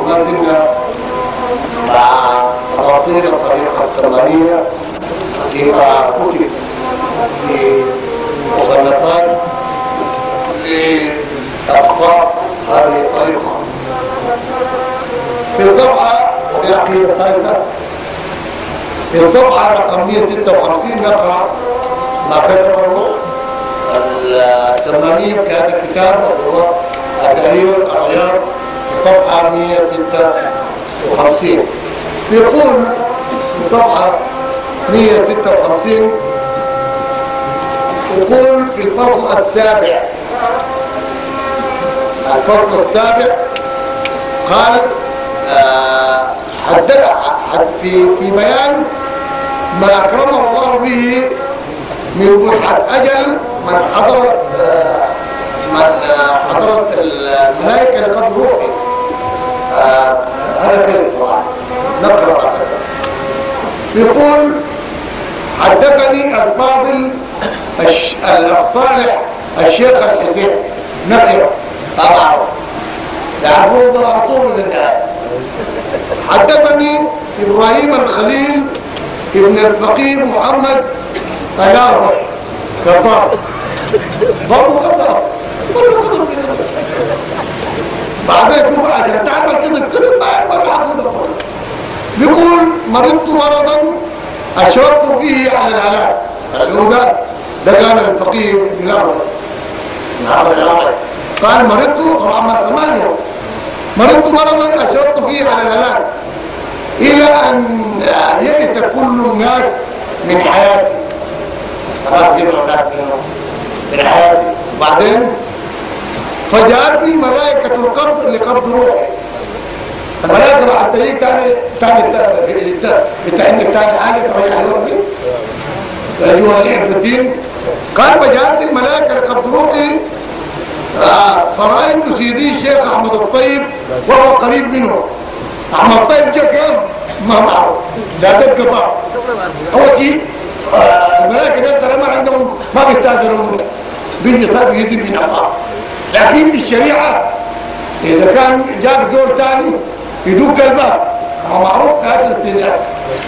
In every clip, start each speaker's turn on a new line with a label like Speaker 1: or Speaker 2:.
Speaker 1: وما زلنا مع تفاصيل الطريقة السمانية فيما كتب في مصنفات لأخطاء هذه الطريقة. في الصفحة وبعقيدة ثالثة في الصفحة رقم 156 نقرأ ما كتبه السماني في هذا الكتاب وهو التحرير الأغيار في الصفحة 156. يقول في الصفحة 156 يقول في الفصل السابع قال في بيان ما أكرمه الله به من بحث أجل من حضرت الملائكة لقد روحي. هذا كذب طبعا. نقرأ يقول حدثني الفاضل الصالح الشيخ الحسين نقرأ أضعه يعرفون طبعا طول النهاية. حدثني إبراهيم الخليل ابن الفقيه محمد الأربع كطار برضو كطار بعدين شوفوا عشان تعمل كذب ما يقبل الحقيقة. يقول مرضت مرضا أشرفت فيه على العلاج. ده كان الفقيه ابن الأربع قال مرضت طبعا ما سمعني مرضت مرضا أشرفت فيه على العلاج إلى أن يئس كل الناس من حياتي. خلاص جبنا الناس من حياتي. بعدين فجاءتني ملائكة القبض لقبض روحي. الملائكة بعد تجيك تاني حاجة تريح روحي أيها اللعب بالدين. قال فجاءتني الملائكة لقبض روحي فرأيت سيدي الشيخ أحمد الطيب وهو قريب منه. أحمد الطيب جاء كيف؟ ما معه لا دق قطع. أول شيء الملائكة ده ترى ما عندهم ما بيستاذنون بالنصاب يزيد من الله. لكن في الشريعة إذا كان جاك زور ثاني يدق الباب ما معروف هذا الاستئذان.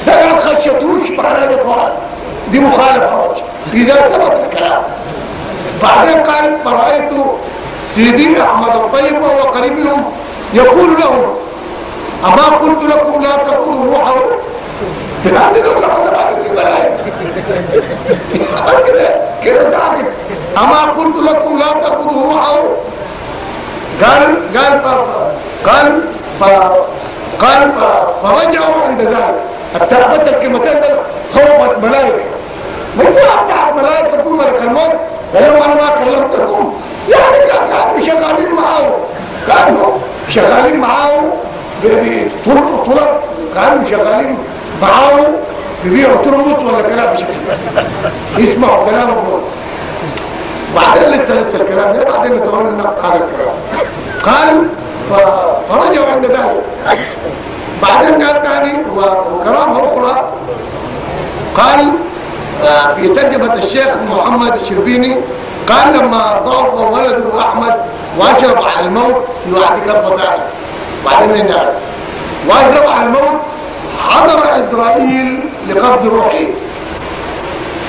Speaker 1: ده كان خشيتوش معناه ده طوال دي مخالفة إذا ثبت الكلام. بعدين قال فرأيت سيدي أحمد الطيب وهو قريب منهم يقول لهم أما قلت لكم لا تأخذوا روحه أما قلت لكم لا تأخذوا روحه. قال فرجعوا عند ذلك التربت الكلمتين خوفت ملائكة مجموعة بتاعت ملائكة كل ملك الموت فلما أنا ما كلمتكم يعني كانوا شغالين معاه بطلب كانوا شغالين معاه بيبيعوا ترمس ولا كلام بشكل يسمعوا كلام الله. بعدين لسه الكلام ده بعدين نتولى هذا الكلام. قال فرجعوا عند ذلك. بعدين قال ثاني وكرامة أخرى قال في ترجمة الشيخ محمد الشربيني قال لما ضعف ولده أحمد وأشرف على الموت يعطي كربة ثاني. بعدين الناس وأشرف على الموت حضر إسرائيل لقبض روحه.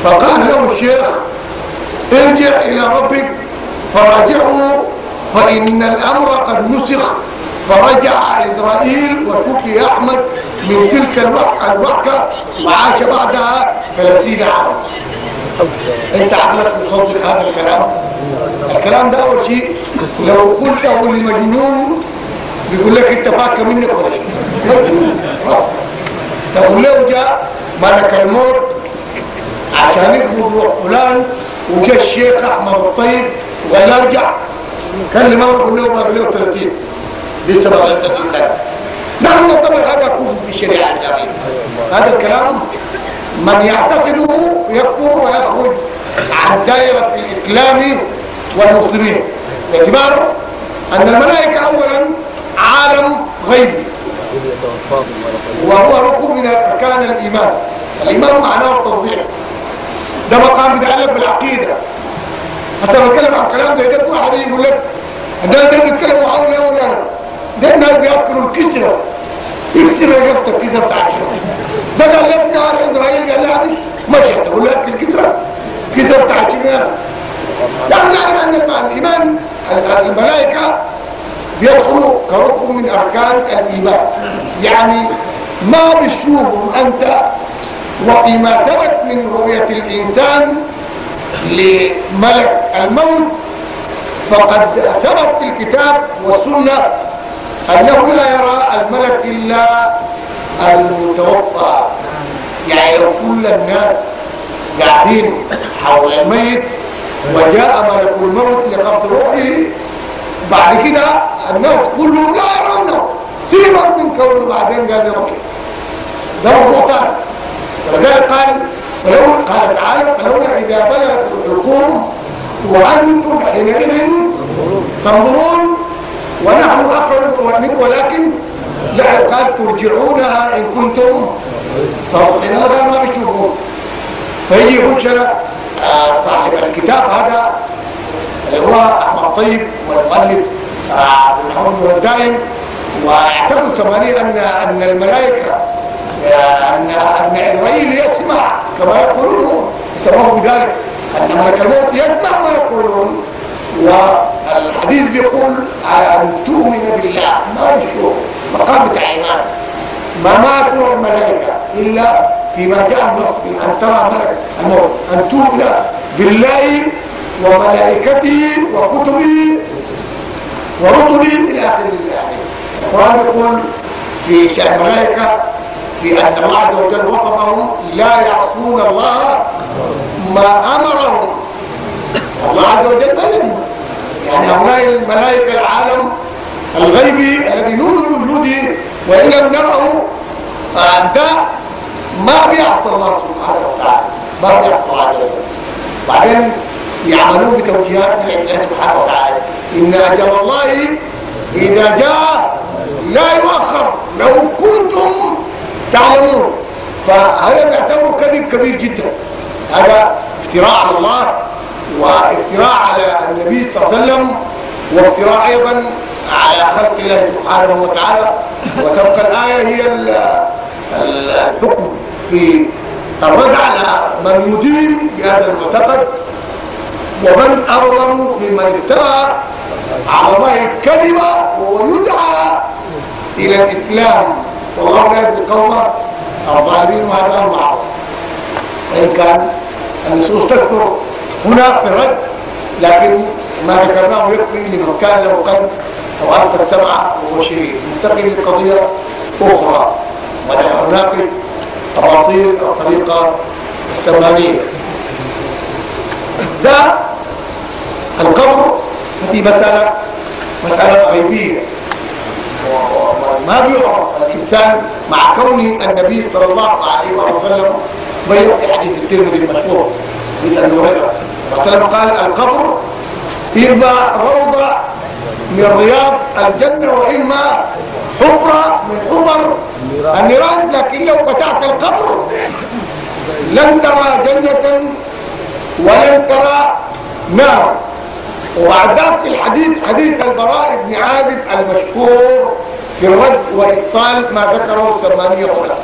Speaker 1: فقال له الشيخ ارجع إلى ربك فراجعه فإن الأمر قد نسخ. فرجع إسرائيل وتوفي أحمد من تلك الوحكة وعاش بعدها 30 عاما. انت عقلك بصوتك هذا الكلام ده أول شيء لو قلته لمجنون بيقول لك انت فاكر منك ولا شيء مجنون. تقول له جاء ملك الموت عشان يقبض روح فلان وجاء الشيخ أحمد الطيب وقال ارجع كلم امر قول له باقي له 30 لسه بقى 30 سنه. نحن نعتبر هذا كفر في الشريعه الاسلاميه. هذا الكلام من يعتقده يكفر ويخرج عن دائره الاسلام والمسلمين باعتبار ان الملائكه اولا عالم غيبي وهو ركن من اركان الايمان. الايمان معناه التوضيح. ده مقام بيتعلق بالعقيده. حتى لو نتكلم عن الكلام ده يجب واحد يقول لك ده بيتكلم معاون ولا ده الناس بياكلوا الكسره، يكسر رقبتك الكسره بتاعتك. ده قال لك نار اسرائيل قال لها مشي تقول لك الكسره بتاعتك. لا نعرف ان الايمان الملائكه بيدخلوا كركن من اركان الايمان، يعني ما بتشوفهم انت. وفيما ثبت من رؤيه الانسان لملك الموت فقد ثبت في الكتاب والسنه انه لا يرى الملك الا المتوفى. يعني لو كل الناس قاعدين حول الميت وجاء ملك الموت لقبض روحه، بعد كده الناس كلهم لا يرونه، سيبك من كونه بعدين قال لهم ده موضوع ثاني. ولذلك قال تعالى فلولا اذا بلغت الحلقوم وانتم حينئذ تنظرون ونحن اقرب منكم ولكن لا قال ترجعونها ان كنتم صادقين. هذا ما بيشوفون. فيجي يقول صاحب الكتاب هذا اللي هو احمد طيب والمؤلف عبد الحميد الدائم، واعتقد ثمانية ان الملائكه ان اسرائيل يسمع كما يقولون، يسموه بذلك ان ملك الموت يسمع ما يقولون. والحديث بيقول ان تؤمن بالله، ما يشوف مقام بتاع ايمان. ما ترى الملائكه الا فيما جاء النص ان ترى ملك الموت، ان تؤمن بالله وملائكته وكتبه ورسله الى اخر الايه. القران يقول في شان الملائكه في ان الله عز وجل وصفهم لا يعصون الله ما امرهم. الله عز وجل ما يمر، يعني هؤلاء الملائكه العالم الغيبي الذي نؤمن بوجوده وان لم نره ده ما بيعصى الله سبحانه وتعالى، ما بيعصى الله عز وجل. بعدين يعملون بتوجيهات من الله سبحانه وتعالى. ان اجل الله اذا جاء لا يؤخر لو كنتم تعلمون. فهذا نعتبره كذب كبير جدا، هذا افتراء على الله وافتراء على النبي صلى الله عليه وسلم وافتراء ايضا على خلق الله سبحانه وتعالى. وتبقى الايه هي الحكم في الرد على من يدين بهذا المعتقد، ومن أظلم ممن افترى على الله الكذب ويدعى إلى الإسلام. والله لا يهدي القوم الظالمين، وهذا المعروف. وإن كان النصوص تكثر هنا في الرد، لكن ما ذكرناه يكفي لمن كان له قلب أو ألقى السمع وهو شهيد. ننتقل لقضية أخرى ونحن نناقش أباطيل الطريقة السمانية. ده القبر هذه مسألة غيبية، وما بيعرف الإنسان مع كون النبي صلى الله عليه وسلم بين في حديث الترمذي المشهور حديث أبي هريرة وسلم قال القبر إما روضة من رياض الجنة وإما حفرة من حفر النيران، لكن لو فتحت القبر لن ترى جنة ولن ترى نارا. وبعدات الحديث حديث البراء بن عازب المشهور في الرد وإبطال ما ذكره السمانية هنا.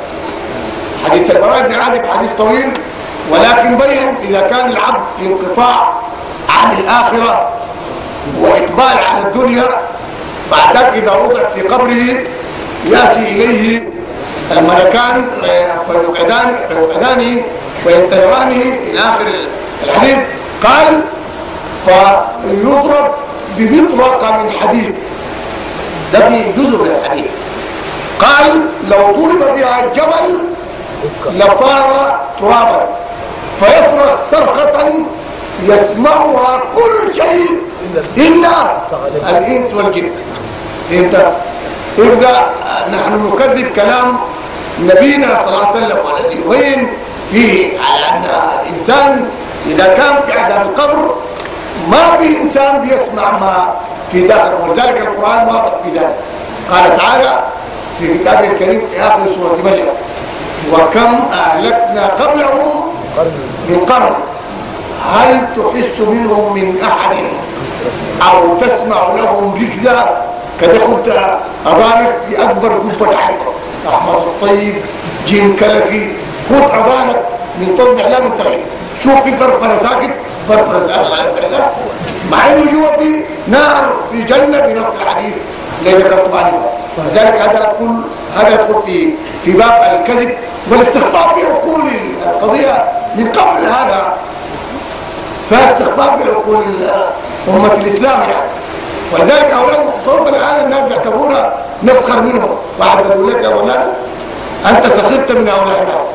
Speaker 1: حديث البراء بن عازب حديث طويل، ولكن بين إذا كان العبد في انقطاع عن الآخرة وإقبال على الدنيا، بعدك إذا وضع في قبره يأتي إليه الملكان فيقعدانه وينتهرانه إلى آخر الحديث. قال فيضرب بمطرقة من حديد، ده في جزء من الحديد. قال لو ضرب بها الجبل لصار ترابا، فيصرخ صرخة يسمعها كل شيء إلا الإنس والجن. انت يبقى نحن نكذب كلام نبينا صلى الله عليه وسلم والذي يبين فيه على أن الإنسان إذا كان في عذاب القبر ما في إنسان بيسمع ما في داخله، ولذلك القرآن واضح في ذلك. قال تعالى في كتابه الكريم في آخر سورة مريم وكم أهلكنا قبلهم من قرن هل تحس منهم من أحد أو تسمع لهم ركزا. كده خد اذانك في اكبر قبه حلقه احمد الطيب جين كلكي خد اذانك من طب اعلام التغيير. شوف في فرفره ساكت فرفره ساكت مع انه جوا في نار في جنه بنص الحديث اللي ذكرت عنه. ولذلك هذا يدخل في باب الكذب والاستخفاف بعقول القضيه من قبل هذا. فاستخفاف بعقول امه الاسلام يعني. ولذلك هؤلاء المتصوفه الان الناس بيعتبرونا نسخر منهم. واحد يقول لك يا مولانا انت سخرت من هؤلاء الناس،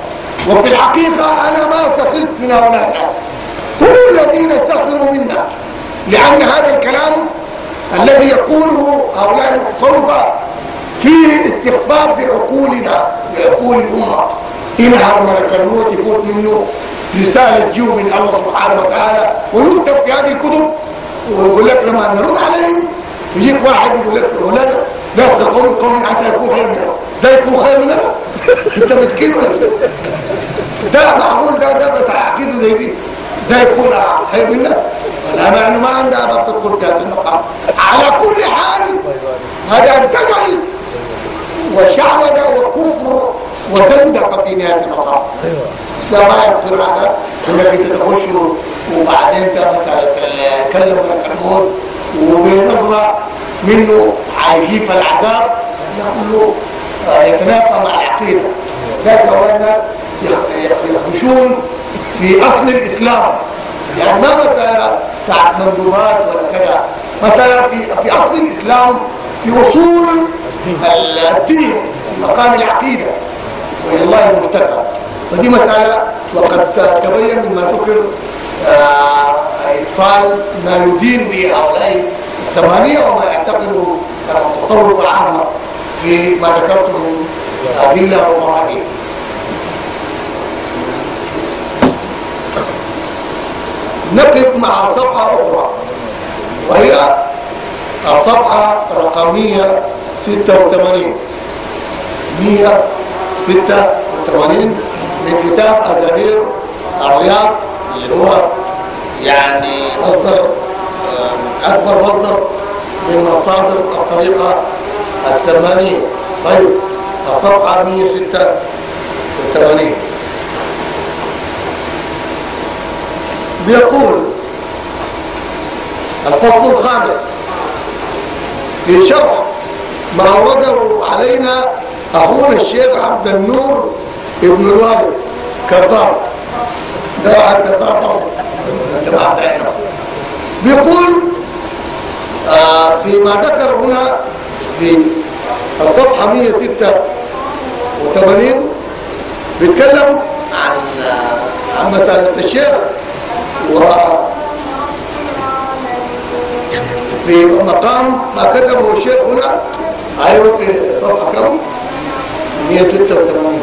Speaker 1: وفي الحقيقه انا ما سخرت من هؤلاء الناس، هم الذين سخروا منا. لان هذا الكلام الذي يقوله هؤلاء المتصوفه فيه استخفاف بعقولنا بعقول الامه. انهر ملك الموت يفوت منه رساله جو من الله سبحانه وتعالى ويكتب في هذه الكتب، ويقول لك لما نرد عليهم يجيك واحد يقول لك مولانا ناس القوم عسى يكون خير مننا. ده يكون خير مننا؟ انت مسكين ولا ده معقول؟ ده بتاع عقيده زي دي ده يكون خير منا؟ لا معنى ما عندها ضبط تقول في هذا المقام. على كل حال هذا دجل وشعوذه وكفر وزندقه في نهايه المقام. لا ما يقدر هذا انك انت تخش وبعدين ده مساله تكلم عن الموت وبنظره منه عايجيف العذاب نقول يتنافى مع العقيده. ذلك اولا يخشون في اصل الاسلام، يعني ما مساله بتاعت مندوبات ولا كذا، مثلا في اصل الاسلام في اصول الدين مقام العقيده والى الله المفتقر. ودي مساله وقد تبين مما ذكر ابطال ما يدين به هؤلاء الثمانيه وما يعتقده التصوف العامه في ما ذكرته من ادله ومراجع. نقف مع صفحه اخرى وهي الصفحه رقم 186 من كتاب أزهير الرياض اللي هو يعني مصدر أكبر مصدر من مصادر الطريقة السمانية. طيب الصفحة 186 بيقول الفصل الخامس في شرح ما أورده علينا أخونا الشيخ عبد النور ابن الوالد كذاب. ده واحد كذاب بيقول فيما ذكر هنا في الصفحة 186 بيتكلم عن مسألة الشيخ، وفي مقام ما كتبه الشيخ هنا أيوة في صفحة كم 186